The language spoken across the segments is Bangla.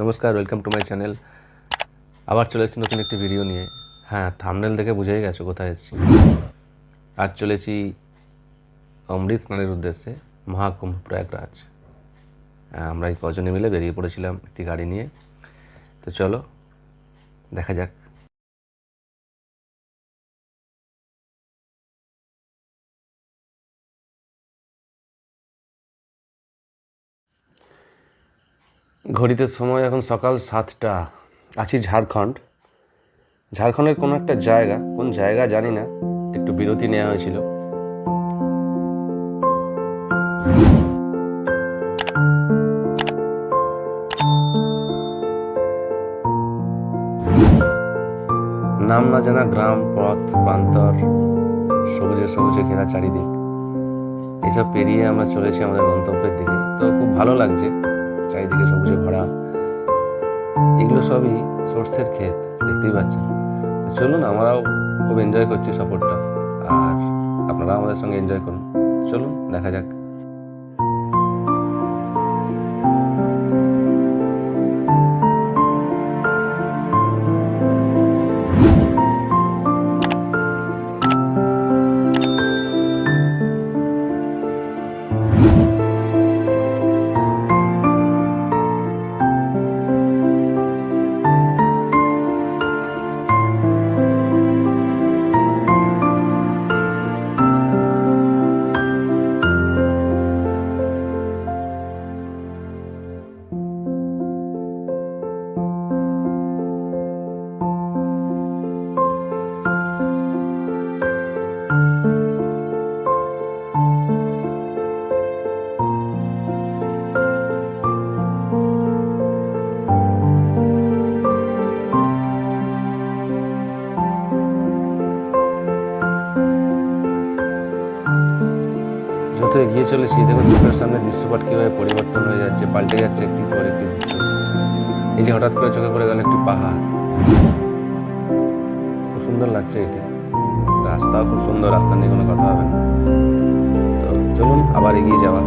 নমস্কার, ওয়েলকাম টু মাই চ্যানেল। আবার চলে এসেছি নতুন একটি ভিডিও নিয়ে। হ্যাঁ, থাম্বনেল দেখে বুঝেই গেছো কোথায় এসেছি। আজ চলেছি অমৃত স্নানের উদ্দেশ্যে মহাকুম্ভ প্রয়াগরাজ। আমরা এই কজনে মিলে বেরিয়ে পড়েছিলাম একটি গাড়ি নিয়ে। তো চলো দেখা যাক। ঘড়িতে সময় এখন সকাল 7টা। আছি ঝাড়খণ্ডের কোনো একটা জায়গা, কোন জায়গা জানি না, একটু বিরতি নেওয়া হয়েছিল। নাম না জানা গ্রাম, পথ, প্রান্তর, সবুজে সবুজে ঘেরা চারিদিক, এইসব পেরিয়ে আমরা চলেছি আমাদের গন্তব্যের দিকে। তো খুব ভালো লাগছে, চারিদিকে সবুজে ভরা। এগুলো সবই সর্ষের ক্ষেত, দেখতেই পাচ্ছেন। তো চলুন, আমরাও খুব এনজয় করছি সফরটা, আর আপনারা আমাদের সঙ্গে এনজয় করুন। চলুন দেখা যাক। যত এগিয়ে চলেছি, দেখুন চোখের সামনে দৃশ্যপট কীভাবে পরিবর্তন হয়ে যাচ্ছে, পাল্টে যাচ্ছে একটি পর একটি দৃশ্য। এই যে হঠাৎ করে চোখে পড়ে গেল একটি পাহাড়, খুব সুন্দর লাগছে এটি। রাস্তাও খুব সুন্দর, রাস্তা নিয়ে কোনো কথা হবে না। তো চলুন আবার এগিয়ে যাওয়া।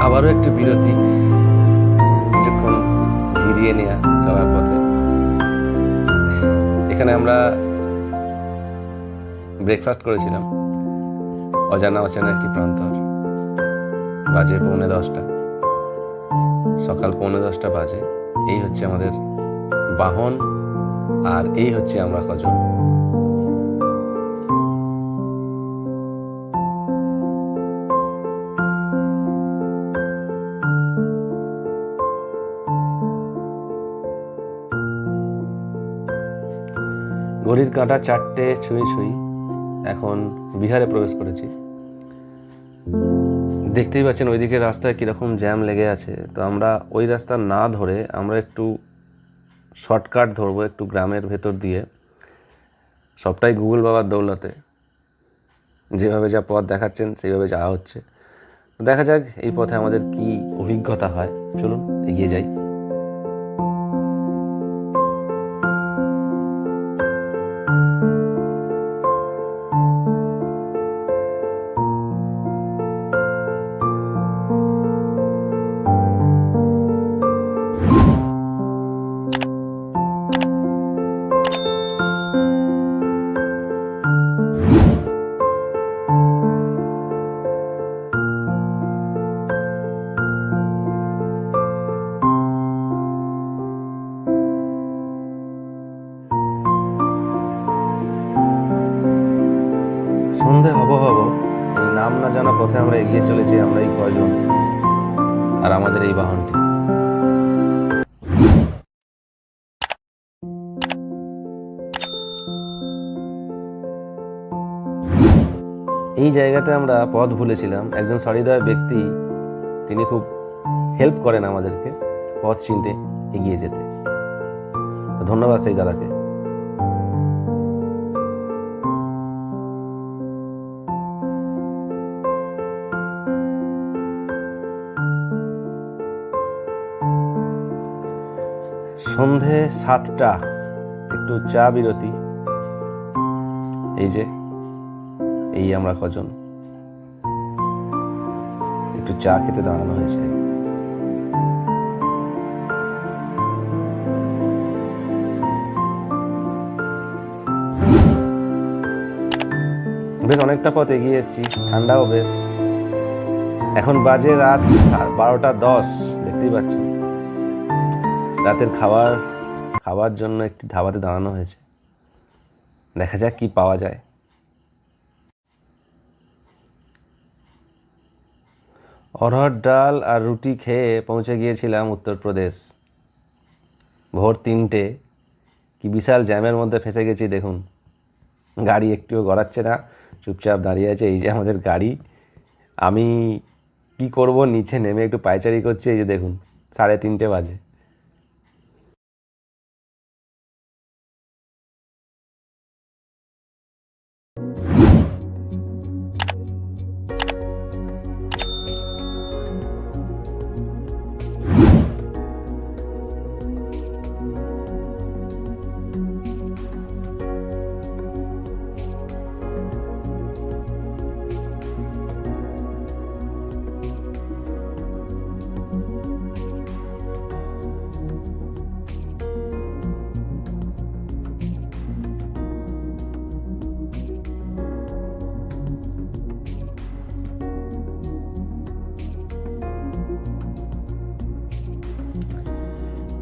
আবারও একটি বিরতি, কিছুক্ষণ জিরিয়ে নেওয়া চলার পথে। এখানে আমরা ব্রেকফাস্ট করেছিলাম। অজানা অচেনা একটি প্রান্তর। বাজে 10:45, সকাল 10:45 বাজে। এই হচ্ছে আমাদের বাহন, আর এই হচ্ছে আমরা কজন। ঘড়ির কাঁটা 4টে ছুঁই ছুঁই। এখন বিহারে প্রবেশ করেছি। দেখতেই পাচ্ছেন ওইদিকে রাস্তায় কীরকম জ্যাম লেগে আছে। তো আমরা ওই রাস্তা না ধরে আমরা একটু শর্টকাট ধরবো, একটু গ্রামের ভেতর দিয়ে। সবটাই গুগল বাবার দৌলতে, যেভাবে যা পথ দেখাচ্ছেন সেইভাবে যাওয়া হচ্ছে। দেখা যাক এই পথে আমাদের কি অভিজ্ঞতা হয়। চলুন এগিয়ে যাই। সন্ধে হব হব, এই নাম না জানা পথে আমরা এগিয়ে চলেছি, আমরা এই কজন আর আমাদের এই বাহনটি। এই জায়গাতে আমরা পথ ভুলেছিলাম। একজন সহৃদয় ব্যক্তি, তিনি খুব হেল্প করেন আমাদেরকে পথ চিনতে এগিয়ে যেতে। ধন্যবাদ সেই দাদাকে। সন্ধে 7টা, একটু চা বিরতি। এই আমরা কজন একটু চা খেতে দাঁড়ানো হয়েছে। বেশ অনেকটা পথ এগিয়ে এসেছি, ঠান্ডাও বেশ। এখন বাজে রাত 12:10, দেখতেই পাচ্ছেন। রাতের খাবার জন্য একটি ধাবাতে দাঁড়ানো হয়েছে, দেখা যাক কি পাওয়া যায়। অরহর ডাল আর রুটি খেয়ে পৌঁছে গিয়েছিলাম উত্তরপ্রদেশ। ভোর 3টে, কি বিশাল জ্যামের মধ্যে ফেঁসে গেছি দেখুন। গাড়ি একটুও গড়াচ্ছে না, চুপচাপ দাঁড়িয়ে আছে। এই যে আমাদের গাড়ি। আমি কি করব, নিচে নেমে একটু পায়চারি করছি। এই যে দেখুন, 3:30 বাজে।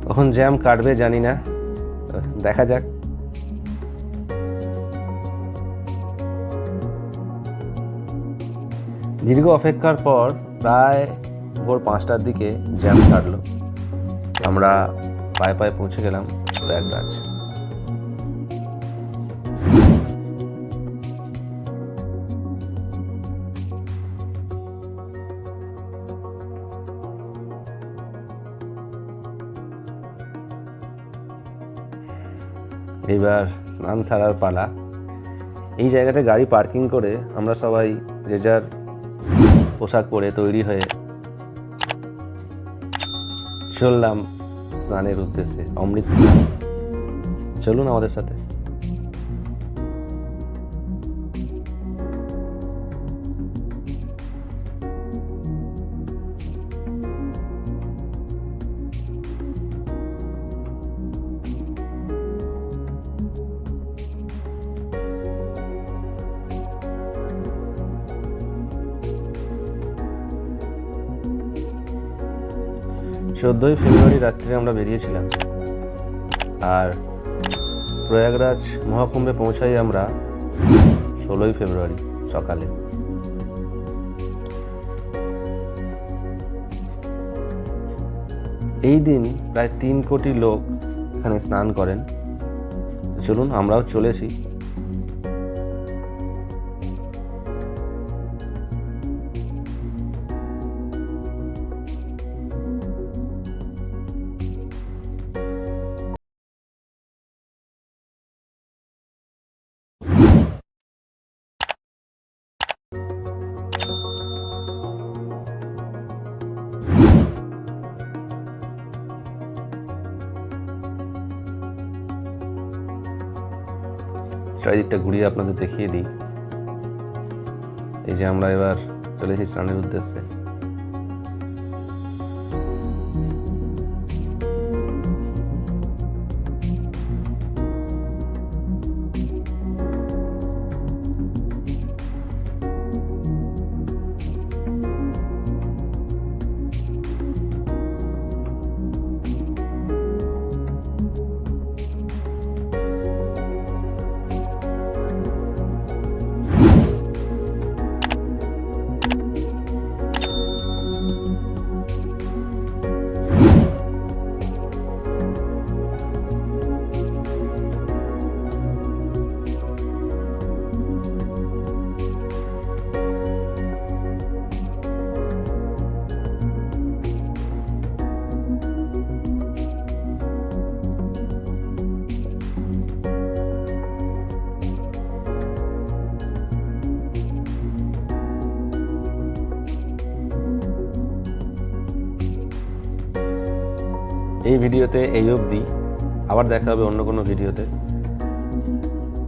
কখন জ্যাম কাটবে জানি না, দেখা যাক। দীর্ঘ অপেক্ষার পর প্রায় ভোর 5টার দিকে জ্যাম ছাড়লো। আমরা পায়ে পায়ে পৌঁছে গেলাম প্রয়াগরাজ। এবার স্নান সারার পালা। এই জায়গাতে গাড়ি পার্কিং করে আমরা সবাই যে যার পোশাক পরে তৈরি হয়ে চললাম স্নানের উদ্দেশ্যে অমৃত। চলুন আমাদের সাথে। 14ই ফেব্রুয়ারি রাত্রে আমরা বেরিয়েছিলাম, আর প্রয়াগরাজ মহাকুম্ভে পৌঁছাই আমরা 16ই ফেব্রুয়ারি সকালে। এই দিন প্রায় 3 কোটি লোক এখানে স্নান করেন। চলুন আমরাও চলেছি। চারিদিকটা ঘুরিয়ে আপনাদের দেখিয়ে দিই। এই যে আমরা এবার চলেছি স্নানের উদ্দেশ্যে। এই ভিডিওতে এই অবধি, আবার দেখা হবে অন্য কোনো ভিডিওতে।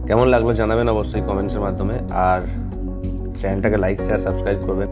কেমন লাগলো জানাবেন অবশ্যই কমেন্টসের মাধ্যমে, আর চ্যানেলটাকে লাইক শেয়ার সাবস্ক্রাইব করবেন।